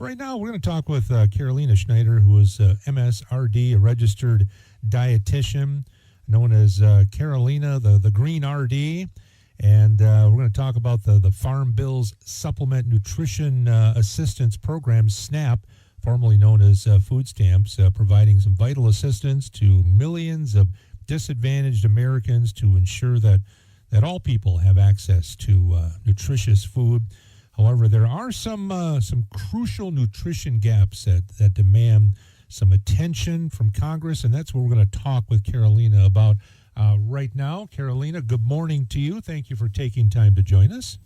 Right now, we're going to talk with Carolina Schneider, who is MSRD, a registered dietitian, known as Carolina, the Green RD. And we're going to talk about the Farm Bill's Supplement Nutrition Assistance Program, SNAP, formerly known as food stamps, providing some vital assistance to millions of disadvantaged Americans to ensure that all people have access to nutritious food. However, there are some crucial nutrition gaps that demand some attention from Congress, and that's what we're going to talk with Carolina about right now. Carolina, good morning to you. Thank you for taking time to join us.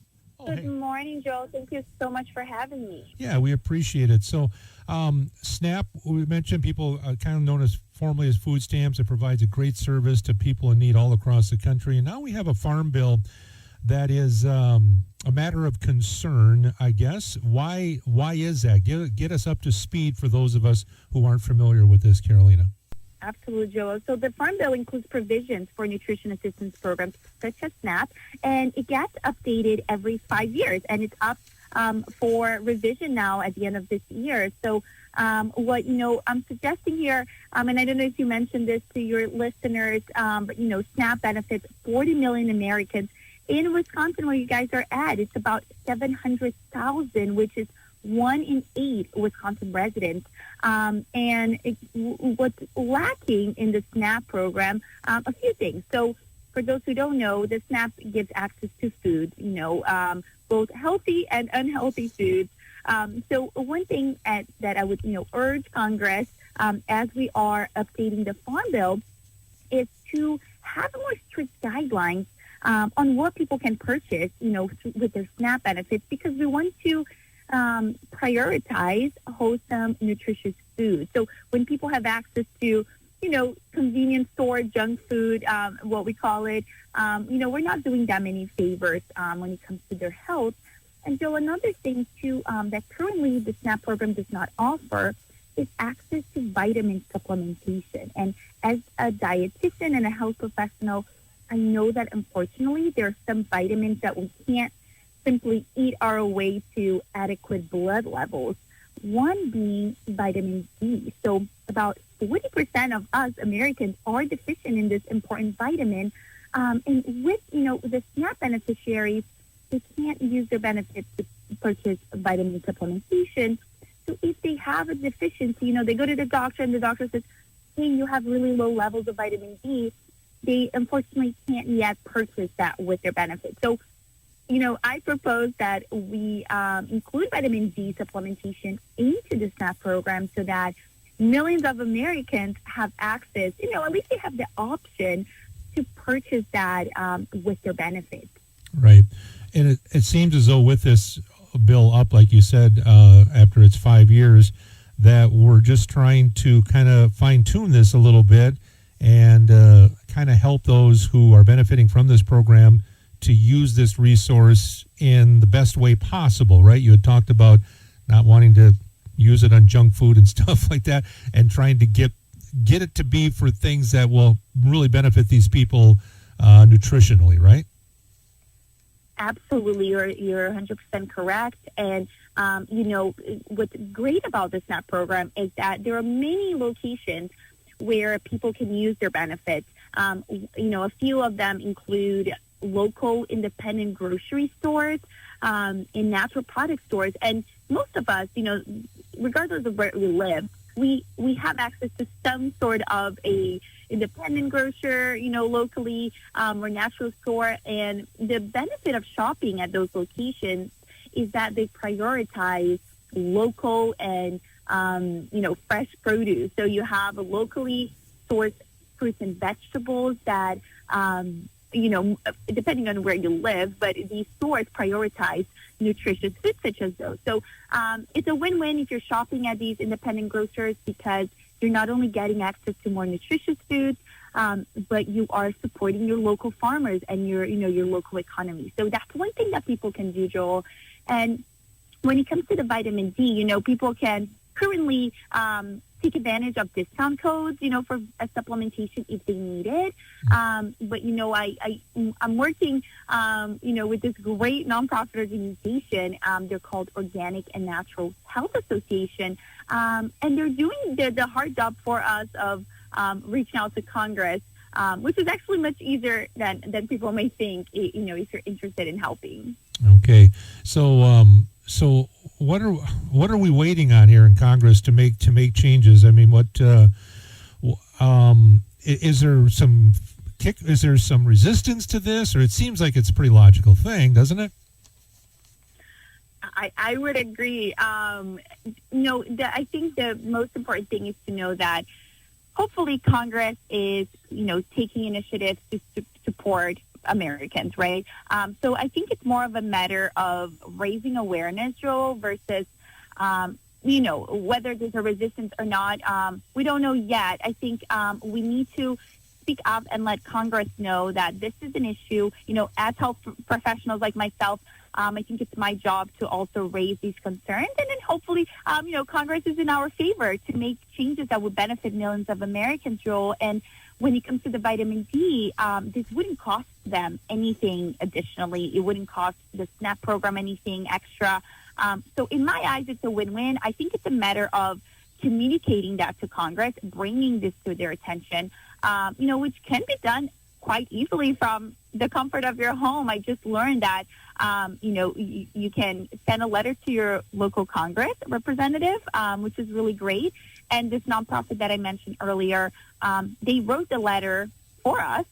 Good morning, Joel. Thank you so much for having me. Yeah, we appreciate it. So, SNAP, we mentioned people kind of known as formerly as food stamps. It provides a great service to people in need all across the country. And now we have a farm bill that is a matter of concern, I guess. Why is that? Get us up to speed for those of us who aren't familiar with this, Carolina. Absolutely, Joel. So the Farm Bill includes provisions for nutrition assistance programs such as SNAP, and it gets updated every 5 years, and it's up for revision now at the end of this year. So what I'm suggesting here, and I don't know if you mentioned this to your listeners, but SNAP benefits 40 million Americans. In Wisconsin, where you guys are at, it's about 700,000, which is 1 in 8 Wisconsin residents. What's lacking in the SNAP program, a few things. So for those who don't know, the SNAP gives access to food, both healthy and unhealthy foods. So one thing that I would, urge Congress, as we are updating the Farm Bill, is to have more strict guidelines on what people can purchase, with their SNAP benefits, because we want to prioritize wholesome, nutritious food. So when people have access to, convenience store junk food, what we call it, we're not doing them any favors when it comes to their health. And so another thing, too, that currently the SNAP program does not offer is access to vitamin supplementation. And as a dietitian and a health professional, I know that, unfortunately, there are some vitamins that we can't simply eat our way to adequate blood levels, one being vitamin D. So about 40% of us Americans are deficient in this important vitamin. And with, the SNAP beneficiaries, they can't use their benefits to purchase vitamin supplementation. So if they have a deficiency, they go to the doctor and the doctor says, hey, you have really low levels of vitamin D. They unfortunately can't yet purchase that with their benefits. So, I propose that we include vitamin D supplementation into the SNAP program so that millions of Americans have access, at least they have the option to purchase that with their benefits. Right. And it seems as though with this bill up, like you said, after its 5 years, that we're just trying to kind of fine-tune this a little bit and kind of help those who are benefiting from this program to use this resource in the best way possible, right? You had talked about not wanting to use it on junk food and stuff like that, and trying to get it to be for things that will really benefit these people nutritionally, right? Absolutely, you're 100% correct. And what's great about the SNAP program is that there are many locations where people can use their benefits. A few of them include local independent grocery stores and natural product stores. And most of us, regardless of where we live, we have access to some sort of a independent grocer, locally, or natural store. And the benefit of shopping at those locations is that they prioritize local and, fresh produce. So you have a locally sourced fruits and vegetables that, depending on where you live, but these stores prioritize nutritious foods such as those. So it's a win-win if you're shopping at these independent grocers, because you're not only getting access to more nutritious foods, but you are supporting your local farmers and your local economy. So that's one thing that people can do, Joel. And when it comes to the vitamin D, people can currently take advantage of discount codes, for a supplementation if they need it. But, I'm working, with this great nonprofit organization. They're called Organic and Natural Health Association. And they're doing the hard job for us of reaching out to Congress, which is actually much easier than people may think, if you're interested in helping. Okay. So what are we waiting on here in Congress to make changes? I mean, is there some resistance to this, or it seems like it's a pretty logical thing, doesn't it? I would agree. I think the most important thing is to know that hopefully Congress is, taking initiatives to support Americans, right? So I think it's more of a matter of raising awareness, Joel, versus, whether there's a resistance or not. We don't know yet. I think we need to speak up and let Congress know that this is an issue. As health professionals like myself, I think it's my job to also raise these concerns. And then hopefully, Congress is in our favor to make changes that would benefit millions of Americans, Joel. And when it comes to the vitamin D, this wouldn't cost them anything additionally. It wouldn't cost the SNAP program anything extra. So in my eyes, it's a win-win. I think it's a matter of communicating that to Congress, bringing this to their attention, which can be done quite easily from the comfort of your home. I just learned that, you can send a letter to your local Congress representative, which is really great. And this nonprofit that I mentioned earlier, they wrote the letter for us,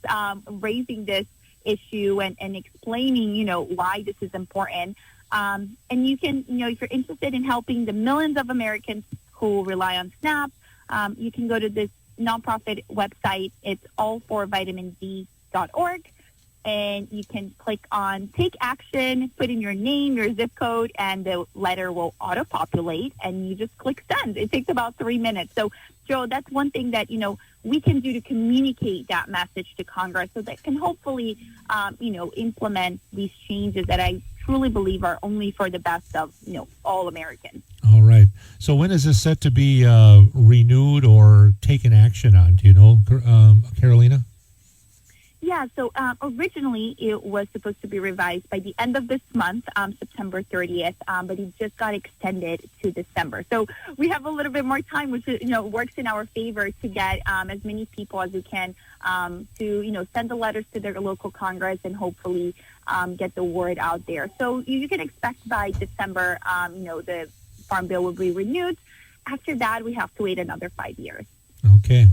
raising this issue and explaining, why this is important. And you can, if you're interested in helping the millions of Americans who rely on SNAP, you can go to this nonprofit website. It's allforvitamind.org. And you can click on Take Action, put in your name, your zip code, and the letter will auto-populate, and you just click Send. It takes about 3 minutes. So, Joe, that's one thing that, we can do to communicate that message to Congress so that can hopefully, implement these changes that I truly believe are only for the best of, all Americans. All right. So when is this set to be renewed or taken action on? Do you know, Carolina? Yeah, so originally it was supposed to be revised by the end of this month, September 30th, but it just got extended to December. So we have a little bit more time, which works in our favor to get as many people as we can to send the letters to their local Congress and hopefully get the word out there. So you can expect by December, the Farm Bill will be renewed. After that, we have to wait another 5 years. Okay.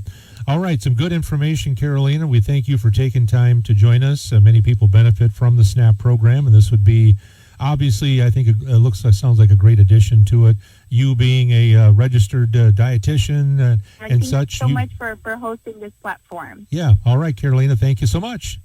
All right. Some good information, Carolina. We thank you for taking time to join us. Many people benefit from the SNAP program, and this would be, obviously, I think it sounds like a great addition to it. You being a registered dietitian and such. Thank you so much for hosting this platform. Yeah. All right, Carolina. Thank you so much.